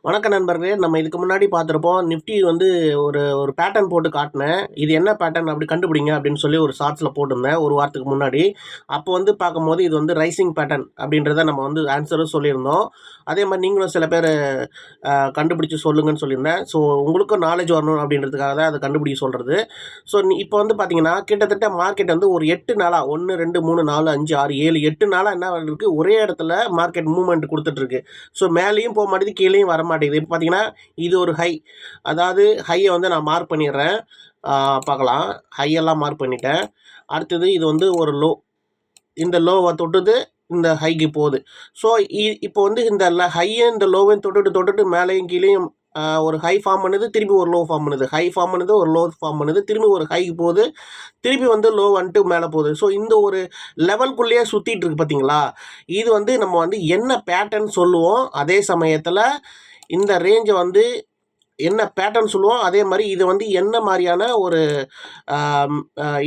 வணக்கம் நண்பர்களே. நம்ம இதுக்கு முன்னாடி பார்த்துருப்போம். நிஃப்டி வந்து ஒரு ஒரு பேட்டர்ன் போட்டு காட்டினேன். இது என்ன பேட்டர்ன் அப்படி கண்டுபிடிங்க அப்படின்னு சொல்லி ஒரு ஷார்ட்ஸில் போட்டிருந்தேன் ஒரு வாரத்துக்கு முன்னாடி. அப்போ வந்து பார்க்கும்போது இது வந்து ரைசிங் பேட்டர்ன் அப்படின்றத நம்ம வந்து ஆன்சரும் சொல்லியிருந்தோம். அதே மாதிரி நீங்களும் சில பேர் கண்டுபிடிச்சு சொல்லுங்கன்னு சொல்லியிருந்தேன். ஸோ உங்களுக்கும் நாலேஜ் வரணும் அப்படின்றதுக்காக தான் அதை கண்டுபிடிக்க சொல்கிறது. ஸோ இப்போ வந்து பார்த்தீங்கன்னா கிட்டத்தட்ட மார்க்கெட் வந்து ஒரு 8 நாளாக 1 2 3 4 5 6 7 8 நாளாக என்ன இருக்குது, ஒரே இடத்துல மார்க்கெட் மூவ்மெண்ட் கொடுத்துட்ருக்கு. ஸோ மேலேயும் போக மாட்டேங்குது, கீழேயும் வர மாட்டேங்குது. இப்போ பார்த்தீங்கன்னா இது ஒரு ஹை, அதாவது ஹையை வந்து நான் மார்க் பண்ணிடுறேன். பார்க்கலாம், ஹையெல்லாம் மார்க் பண்ணிட்டேன். அடுத்தது இது வந்து ஒரு லோ, இந்த லோவை தொட்டுது இந்த ஹைக்கு போகுது. ஸோ இப்போ வந்து இந்த ஹையை இந்த லோவையும் தொட்டுட்டு மேலேயும் கீழேயும் ஒரு ஹை ஃபார்ம் பண்ணுது, திருப்பி ஒரு லோ ஃபார்ம் பண்ணுது, ஹை ஃபார்ம் பண்ணுது, ஒரு லோ ஃபார்ம் பண்ணுது, திரும்பி ஒரு ஹைக்கு போகுது, திருப்பி வந்து லோ வந்துட்டு மேலே போகுது. ஸோ இந்த ஒரு லெவல்குள்ளேயே சுற்றிட்டு இருக்கு பார்த்தீங்களா. இது வந்து நம்ம வந்து என்ன பேட்டர்ன் சொல்லுவோம், அதே சமயத்தில் இந்த ரேஞ்சை வந்து என்ன பேட்டர்ன் சொல்லுவோம், அதே மாதிரி இது வந்து என்ன மாதிரியான ஒரு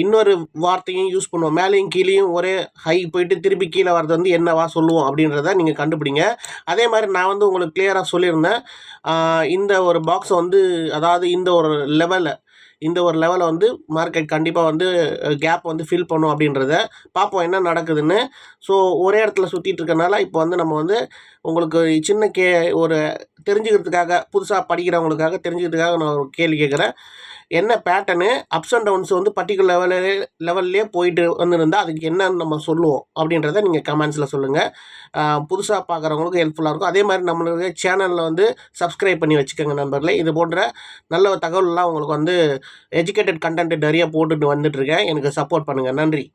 இன்னொரு வார்த்தையும் யூஸ் பண்ணுவோம். மேலேயும் கீழேயும் ஒரே ஹை போயிட்டு திருப்பி கீழே வர்றது வந்து என்னவா சொல்லுவோம் அப்படின்றத நீங்கள் கண்டுபிடிங்க. அதே மாதிரி நான் வந்து உங்களுக்கு கிளியராக சொல்லியிருந்தேன். இந்த ஒரு பாக்ஸை வந்து, அதாவது இந்த ஒரு லெவலை வந்து மார்க்கெட் கண்டிப்பாக வந்து கேப் வந்து ஃபில் பண்ணும் அப்படின்றத பார்ப்போம் என்ன நடக்குதுன்னு. ஸோ ஒரே இடத்துல சுற்றிட்டு இருக்கனால இப்போ வந்து நம்ம வந்து உங்களுக்கு சின்ன ஒரு தெரிஞ்சுக்கிறதுக்காக, புதுசாக படிக்கிறவங்களுக்காக தெரிஞ்சுக்கிறதுக்காக நான் ஒரு கேள்வி கேட்குறேன். என்ன பேட்டர்னு அப்ஸ் அண்ட் டவுன்ஸ் வந்து பர்டிகுலர் லெவல்லே போயிட்டு வந்துருந்தால் அதுக்கு என்னன்னு நம்ம சொல்லுவோம் அப்படின்றத நீங்கள் கமெண்ட்ஸில் சொல்லுங்கள். புதுசாக பார்க்குறவங்களுக்கு ஹெல்ப்ஃபுல்லாக இருக்கும். அதே மாதிரி நம்மளுடைய சேனலில் வந்து சப்ஸ்கிரைப் பண்ணி வச்சுக்கோங்க நண்பர்களே. இது போன்ற நல்ல தகவல்லாம் உங்களுக்கு வந்து எஜுகேட்டட் கண்டென்ட் நிறைய போட்டுட்டு வந்துட்டுருக்கேன். எனக்கு சப்போர்ட் பண்ணுங்கள். நன்றி.